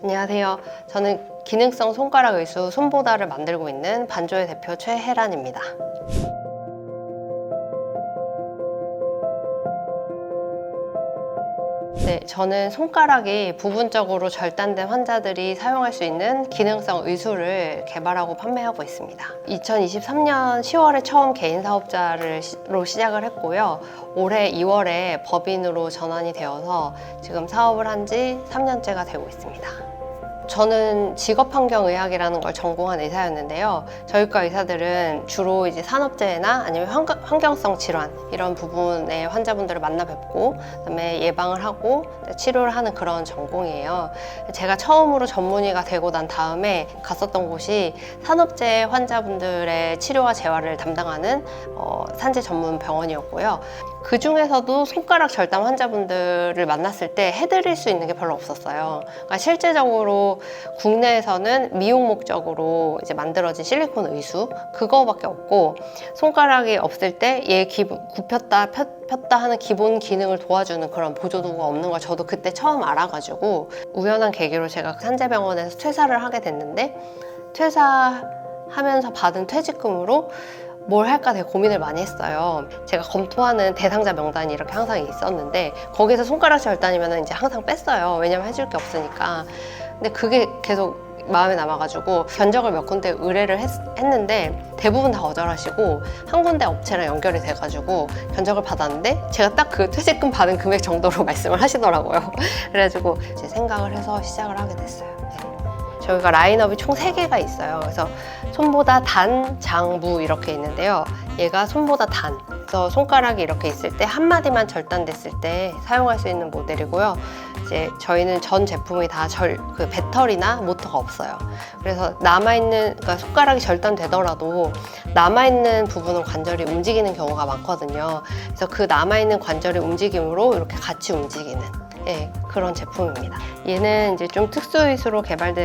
안녕하세요. 저는 기능성 손가락 의수 손보다를 만들고 있는 반조의 대표 최혜란입니다. 네, 저는 손가락이 부분적으로 절단된 환자들이 사용할 수 있는 기능성 의수를 개발하고 판매하고 있습니다. 2023년 10월에 처음 개인 사업자로 시작을 했고요. 올해 2월에 법인으로 전환이 되어서 지금 사업을 한 지 3년째가 되고 있습니다. 저는 직업환경의학이라는 걸 전공한 의사였는데요. 저희과 의사들은 주로 이제 산업재해나 아니면 환경성 질환 이런 부분의 환자분들을 만나 뵙고 그다음에 예방을 하고 치료를 하는 그런 전공이에요. 제가 처음으로 전문의가 되고 난 다음에 갔었던 곳이 산업재해 환자분들의 치료와 재활을 담당하는 산재 전문 병원이었고요. 그 중에서도 손가락 절단 환자분들을 만났을 때 해드릴 수 있는 게 별로 없었어요. 그러니까 실제적으로 국내에서는 미용 목적으로 이제 만들어진 실리콘 의수 그거밖에 없고, 손가락이 없을 때 얘 굽혔다 폈다 하는 기본 기능을 도와주는 그런 보조도구가 없는 걸 저도 그때 처음 알아가지고 우연한 계기로 제가 산재병원에서 퇴사를 하게 됐는데, 퇴사하면서 받은 퇴직금으로 뭘 할까 되게 고민을 많이 했어요. 제가 검토하는 대상자 명단이 이렇게 항상 있었는데 거기서 손가락 절단이면 이제 항상 뺐어요. 왜냐면 해줄 게 없으니까. 근데 그게 계속 마음에 남아가지고 견적을 몇 군데 의뢰를 했는데 대부분 다 거절하시고 한 군데 업체랑 연결이 돼가지고 견적을 받았는데 제가 딱 그 퇴직금 받은 금액 정도로 말씀을 하시더라고요. 그래가지고 이제 생각을 해서 시작을 하게 됐어요. 네. 저희가 라인업이 총 3개가 있어요. 그래서 손보다 단, 장, 무 이렇게 있는데요. 얘가 손보다 단. 그래서 손가락이 이렇게 있을 때 한 마디만 절단됐을 때 사용할 수 있는 모델이고요. 이제 저희는 전 제품이 다 그 배터리나 모터가 없어요. 그래서 남아있는, 그러니까 손가락이 절단되더라도 남아있는 부분은 관절이 움직이는 경우가 많거든요. 그래서 그 남아있는 관절의 움직임으로 이렇게 같이 움직이는 그런 제품입니다. 얘는 이제 좀 특수의수로 개발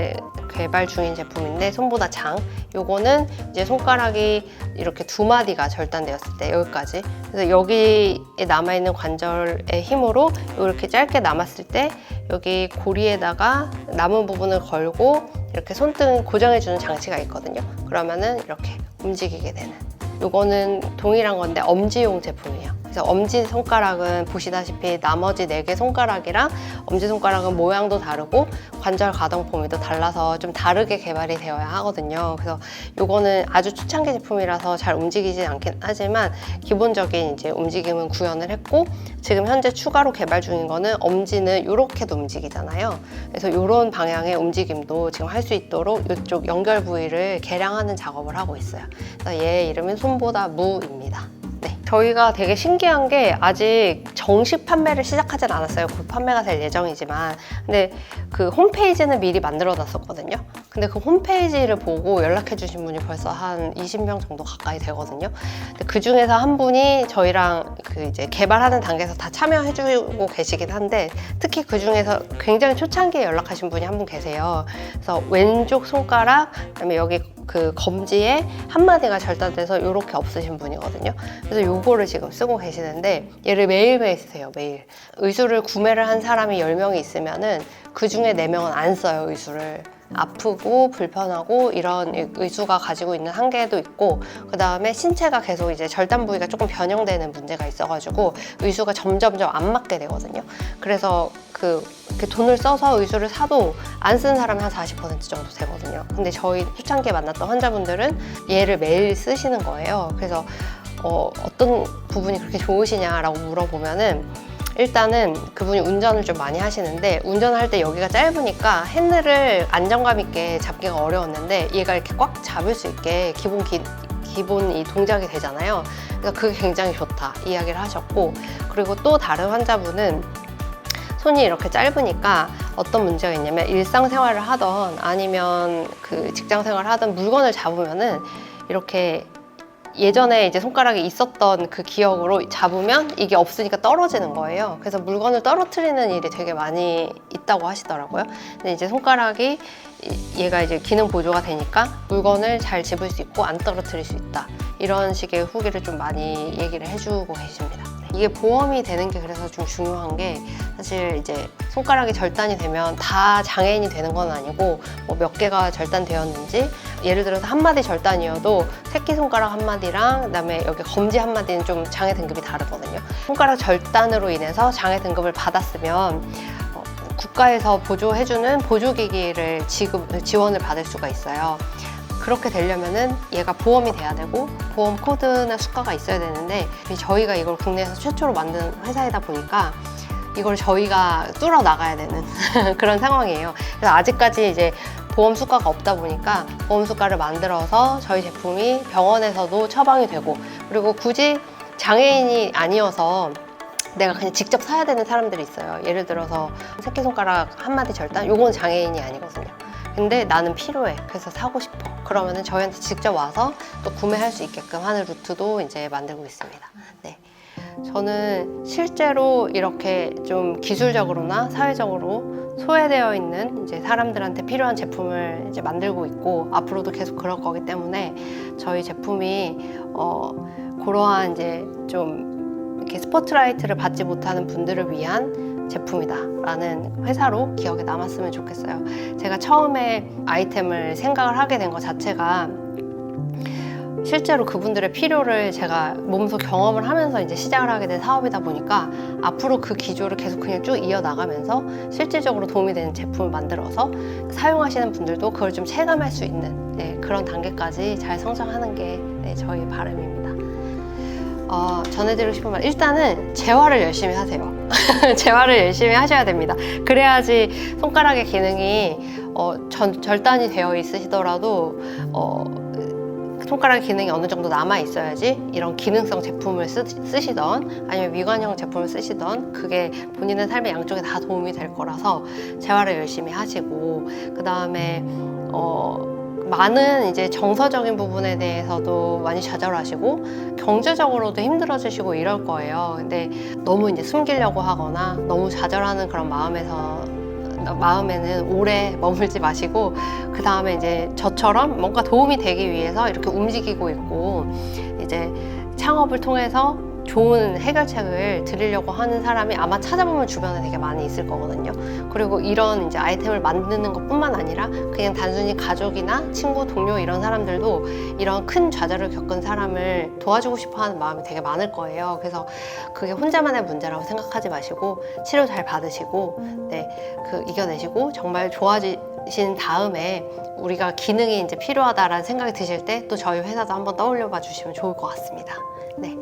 중인 제품인데 손보다 장. 요거는 이제 손가락이 이렇게 2마디가 절단되었을 때 여기까지. 그래서 여기에 남아있는 관절의 힘으로 이렇게 짧게 남았을 때 여기 고리에다가 남은 부분을 걸고 이렇게 손등 고정해주는 장치가 있거든요. 그러면은 이렇게 움직이게 되는. 요거는 동일한 건데 엄지용 제품이에요. 그래서 엄지손가락은 보시다시피 나머지 4개 손가락이랑 엄지손가락은 모양도 다르고 관절 가동 범위도 달라서 좀 다르게 개발이 되어야 하거든요. 그래서 요거는 아주 초창기 제품이라서 잘 움직이진 않긴 하지만 기본적인 이제 움직임은 구현을 했고, 지금 현재 추가로 개발 중인 거는 엄지는 이렇게도 움직이잖아요. 그래서 이런 방향의 움직임도 지금 할 수 있도록 이쪽 연결 부위를 개량하는 작업을 하고 있어요. 그래서 얘 이름은 손보다 무입니다. 저희가 되게 신기한 게 아직 정식 판매를 시작하진 않았어요. 곧 판매가 될 예정이지만. 근데 그 홈페이지는 미리 만들어 놨었거든요. 근데 그 홈페이지를 보고 연락해 주신 분이 벌써 한 20명 정도 가까이 되거든요. 근데 그 중에서 한 분이 저희랑 그 이제 개발하는 단계에서 다 참여해 주고 계시긴 한데, 특히 그 중에서 굉장히 초창기에 연락하신 분이 한 분 계세요. 그래서 왼쪽 손가락, 그다음에 여기 그 검지에 한 마디가 절단돼서 이렇게 없으신 분이거든요. 그래서 요거를 지금 쓰고 계시는데 얘를 매일매일 쓰세요. 매일. 의수를 구매를 한 사람이 10명이 있으면은 그 중에 4명은 안 써요. 의수를. 아프고 불편하고 이런 의수가 가지고 있는 한계도 있고, 그 다음에 신체가 계속 이제 절단 부위가 조금 변형되는 문제가 있어가지고 의수가 점점점 안 맞게 되거든요. 그래서 그 돈을 써서 의수를 사도 안 쓰는 사람이 한 40% 정도 되거든요. 근데 저희 초창기에 만났던 환자분들은 얘를 매일 쓰시는 거예요. 그래서 어떤 부분이 그렇게 좋으시냐라고 물어보면은, 일단은 그분이 운전을 좀 많이 하시는데 운전할 때 여기가 짧으니까 핸들을 안정감 있게 잡기가 어려웠는데 얘가 이렇게 꽉 잡을 수 있게 기본 이 동작이 되잖아요. 그래서 그게 굉장히 좋다 이야기를 하셨고, 그리고 또 다른 환자분은 손이 이렇게 짧으니까 어떤 문제가 있냐면 일상생활을 하던 아니면 그 직장생활을 하던 물건을 잡으면은 이렇게 예전에 이제 손가락이 있었던 그 기억으로 잡으면 이게 없으니까 떨어지는 거예요. 그래서 물건을 떨어뜨리는 일이 되게 많이 있다고 하시더라고요. 근데 이제 손가락이 얘가 이제 기능 보조가 되니까 물건을 잘 집을 수 있고 안 떨어뜨릴 수 있다. 이런 식의 후기를 좀 많이 얘기를 해주고 계십니다. 네. 이게 보험이 되는 게 그래서 좀 중요한 게 사실 이제 손가락이 절단이 되면 다 장애인이 되는 건 아니고 뭐 몇 개가 절단되었는지 예를 들어서 한 마디 절단이어도 새끼손가락 한 마디랑 그다음에 여기 검지 한 마디는 좀 장애 등급이 다르거든요. 손가락 절단으로 인해서 장애 등급을 받았으면 국가에서 보조해주는 보조기기를 지원을 받을 수가 있어요. 그렇게 되려면은 얘가 보험이 돼야 되고 보험 코드나 수가가 있어야 되는데 저희가 이걸 국내에서 최초로 만든 회사이다 보니까 이걸 저희가 뚫어 나가야 되는 그런 상황이에요. 그래서 아직까지 이제 보험 수가가 없다 보니까 보험 수가를 만들어서 저희 제품이 병원에서도 처방이 되고 그리고 굳이 장애인이 아니어서 내가 그냥 직접 사야 되는 사람들이 있어요. 예를 들어서 새끼손가락 한 마디 절단? 요건 장애인이 아니거든요. 근데 나는 필요해. 그래서 사고 싶어. 그러면은 저희한테 직접 와서 또 구매할 수 있게끔 하는 루트도 이제 만들고 있습니다. 네. 저는 실제로 이렇게 좀 기술적으로나 사회적으로 소외되어 있는 이제 사람들한테 필요한 제품을 이제 만들고 있고 앞으로도 계속 그럴 거기 때문에 저희 제품이 그러한 이제 좀 이렇게 스포트라이트를 받지 못하는 분들을 위한 제품이다라는 회사로 기억에 남았으면 좋겠어요. 제가 처음에 아이템을 생각을 하게 된 것 자체가 실제로 그분들의 필요를 제가 몸소 경험을 하면서 이제 시작을 하게 된 사업이다 보니까 앞으로 그 기조를 계속 그냥 쭉 이어나가면서 실질적으로 도움이 되는 제품을 만들어서 사용하시는 분들도 그걸 좀 체감할 수 있는 그런 단계까지 잘 성장하는 게 저희 바람입니다. 전해드리고 싶은 말 일단은 재활을 열심히 하세요. 재활을 열심히 하셔야 됩니다. 그래야지 손가락의 기능이 절단이 되어 있으시더라도 손가락 기능이 어느 정도 남아 있어야지 이런 기능성 제품을 쓰시던 아니면 미관형 제품을 쓰시던 그게 본인의 삶의 양쪽에 다 도움이 될 거라서 재활을 열심히 하시고 그 다음에 많은 이제 정서적인 부분에 대해서도 많이 좌절하시고 경제적으로도 힘들어지시고 이럴 거예요. 근데 너무 이제 숨기려고 하거나 너무 좌절하는 그런 마음에는 오래 머물지 마시고 그 다음에 이제 저처럼 뭔가 도움이 되기 위해서 이렇게 움직이고 있고 이제 창업을 통해서 좋은 해결책을 드리려고 하는 사람이 아마 찾아보면 주변에 되게 많이 있을 거거든요. 그리고 이런 이제 아이템을 만드는 것뿐만 아니라 그냥 단순히 가족이나 친구, 동료 이런 사람들도 이런 큰 좌절을 겪은 사람을 도와주고 싶어하는 마음이 되게 많을 거예요. 그래서 그게 혼자만의 문제라고 생각하지 마시고 치료 잘 받으시고 이겨내시고 정말 좋아지신 다음에 우리가 기능이 이제 필요하다라는 생각이 드실 때 또 저희 회사도 한번 떠올려 봐 주시면 좋을 것 같습니다. 네.